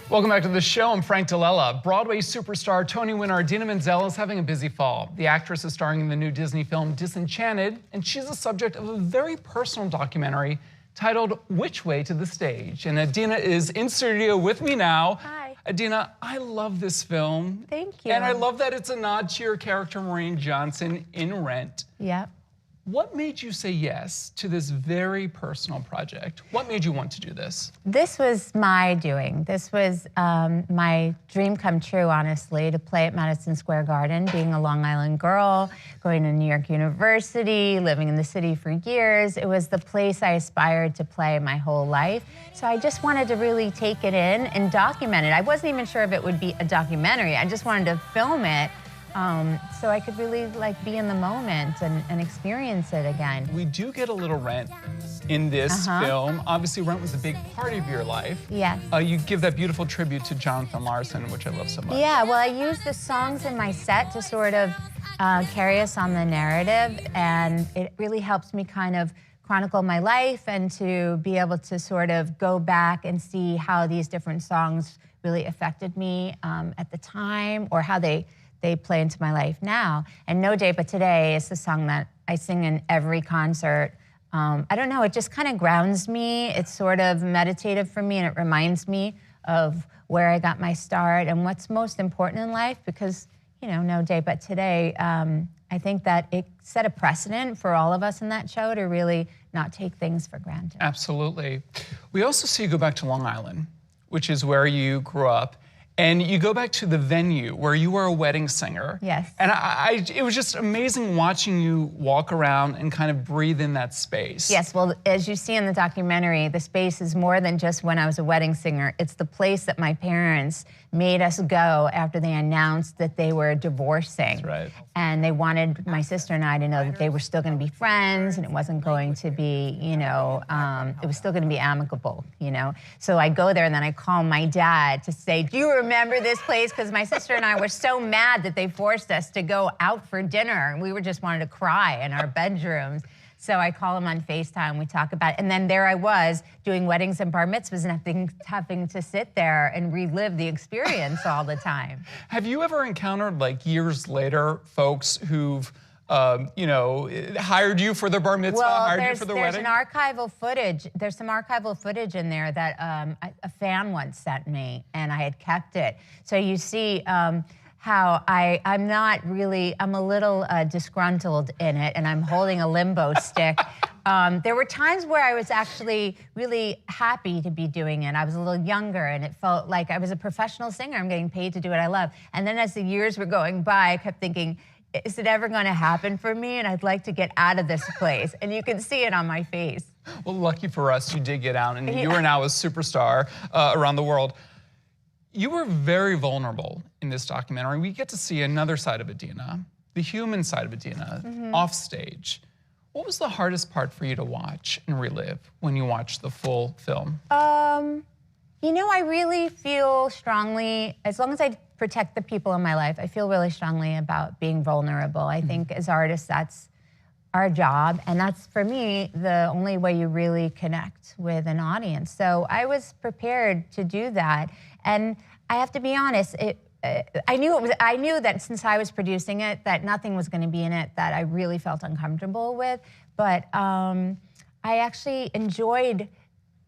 Welcome back to the show. I'm Frank Delella. Broadway superstar Tony winner Idina Menzel is having a busy fall. The actress is starring in the new Disney film Disenchanted, and she's the subject of a very personal documentary titled Which Way to the Stage. And Idina is in studio with me now. Hi. Idina, I love this film. Thank you. And I love that it's a nod to your character, Maureen Johnson, in Rent. Yep. What made you say yes to this very personal project? What made you want to do this? This was my doing. This was my dream come true, honestly, to play at Madison Square Garden, being a Long Island girl, going to New York University, living in the city for years. It was the place I aspired to play my whole life. So I just wanted to really take it in and document it. I wasn't even sure if it would be a documentary. I just wanted to film it. So I could really be in the moment and experience it again. We do get a little Rent in this film. Obviously, Rent was a big part of your life. Yes. You give that beautiful tribute to Jonathan Larson, which I love so much. Yeah, well, I use the songs in my set to sort of carry us on the narrative, and it really helps me kind of chronicle my life and to be able to sort of go back and see how these different songs really affected me at the time, or how they play into my life now. And No Day But Today is the song that I sing in every concert. I don't know, it just kind of grounds me. It's sort of meditative for me, and it reminds me of where I got my start and what's most important in life, because, you know, No Day But Today, I think that it set a precedent for all of us in that show to really not take things for granted. Absolutely. We also see you go back to Long Island, which is where you grew up. And you go back to the venue where you were a wedding singer. Yes. And it was just amazing watching you walk around and kind of breathe in that space. Yes, well, as you see in the documentary, the space is more than just when I was a wedding singer. It's the place that my parents made us go after they announced that they were divorcing. That's right. And they wanted my sister and I to know that they were still going to be friends, and it wasn't going to be, you know, it was still going to be amicable, you know. So I go there, and then I call my dad to say, do you remember this place? Because my sister and I were so mad that they forced us to go out for dinner, and we were just wanted to cry in our bedrooms. So I call him on FaceTime, we talk about it, and then there I was doing weddings and bar mitzvahs and having to sit there and relive the experience all the time. Have you ever encountered, like, years later, folks who've, you know, hired you for their bar mitzvah, hired you for their wedding? There's archival footage. There's some archival footage in there that a fan once sent me, and I had kept it. So you see how I'm not really, I'm a little disgruntled in it, and I'm holding a limbo stick. There were times where I was actually really happy to be doing it. I was a little younger, and it felt like I was a professional singer. I'm getting paid to do what I love. And then as the years were going by, I kept thinking, is it ever going to happen for me? And I'd like to get out of this place. And you can see it on my face. Well, lucky for us, you did get out, and you are now a superstar around the world. You were very vulnerable in this documentary. We get to see another side of Idina, the human side of Idina, off stage. What was the hardest part for you to watch and relive when you watched the full film? You know, I really feel strongly, as long as I protect the people in my life, I feel really strongly about being vulnerable. I think as artists, that's our job, and that's, for me, the only way you really connect with an audience. So I was prepared to do that, and I have to be honest, I knew that since I was producing it, that nothing was going to be in it that I really felt uncomfortable with, but I actually enjoyed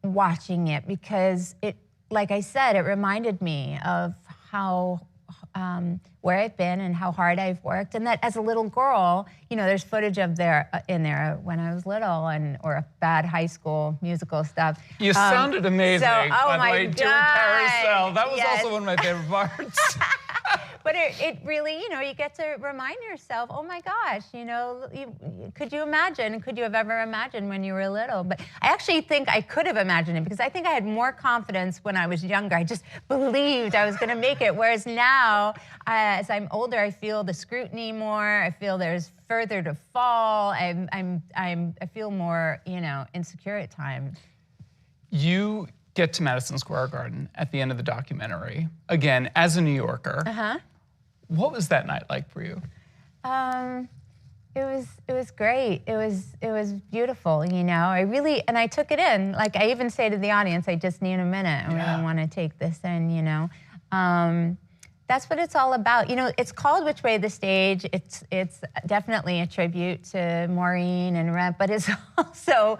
watching it because it, like I said, it reminded me of how where I've been and how hard I've worked, and that as a little girl, you know, there's footage of in there when I was little, or a bad high school musical stuff. You sounded amazing, by the way, doing Carousel. That was also one of my favorite parts. But it really, you know, you get to remind yourself, oh my gosh, you know, could you imagine? Could you have ever imagined when you were little? But I actually think I could have imagined it, because I think I had more confidence when I was younger. I just believed I was going to make it. Whereas now, as I'm older, I feel the scrutiny more. I feel there's further to fall. I feel more, you know, insecure at times. You get to Madison Square Garden at the end of the documentary, again, as a New Yorker. What was that night like for you? It was great. It was beautiful, you know. I took it in. Like I even say to the audience, I just need a minute. I really want to take this in, you know. That's what it's all about. You know, it's called Which Way the Stage. It's definitely a tribute to Maureen and Rep, but it's also,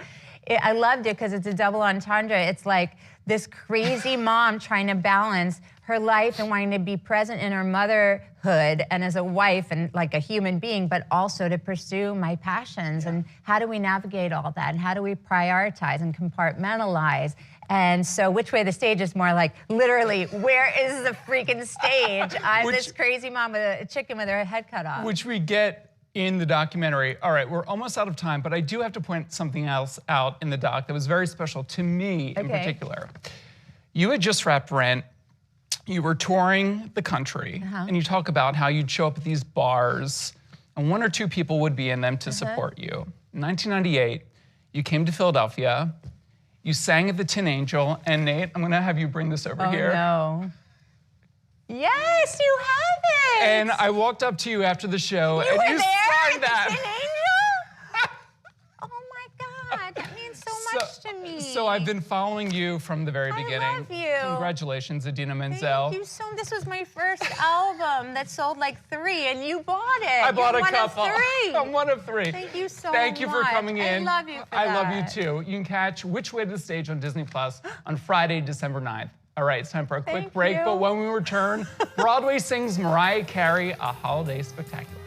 I loved it because it's a double entendre. It's like this crazy mom trying to balance her life and wanting to be present in her motherhood and as a wife and like a human being, but also to pursue my passions. And how do we navigate all that? And how do we prioritize and compartmentalize? And so Which Way the Stage is more like, literally, where is the freaking stage? I'm this crazy mom with a chicken with her head cut off. Which we get in the documentary. All right, we're almost out of time, but I do have to point something else out in the doc that was very special to me in particular. You had just wrapped Rent. You were touring the country, and you talk about how you'd show up at these bars, and one or two people would be in them to support you. In 1998, you came to Philadelphia. You sang at the Tin Angel, and Nate, I'm gonna have you bring this over here. Oh no. Yes, you have it. And I walked up to you after the show, and were you there signed at that. The Tin Angel? Oh my God, that means so much to me. So I've been following you from the very beginning. I love you. Congratulations, Idina Menzel. Thank you so much. This was my first album that sold like 3, and you bought it. I bought You're a couple. One of 3. I'm one of 3. Thank you so much. Thank you for coming in. I love you for I that. love you too. You can catch Which Way to the Stage on Disney Plus on Friday, December 9th. All right, it's time for a quick break, but when we return, Broadway sings Mariah Carey, A Holiday Spectacular.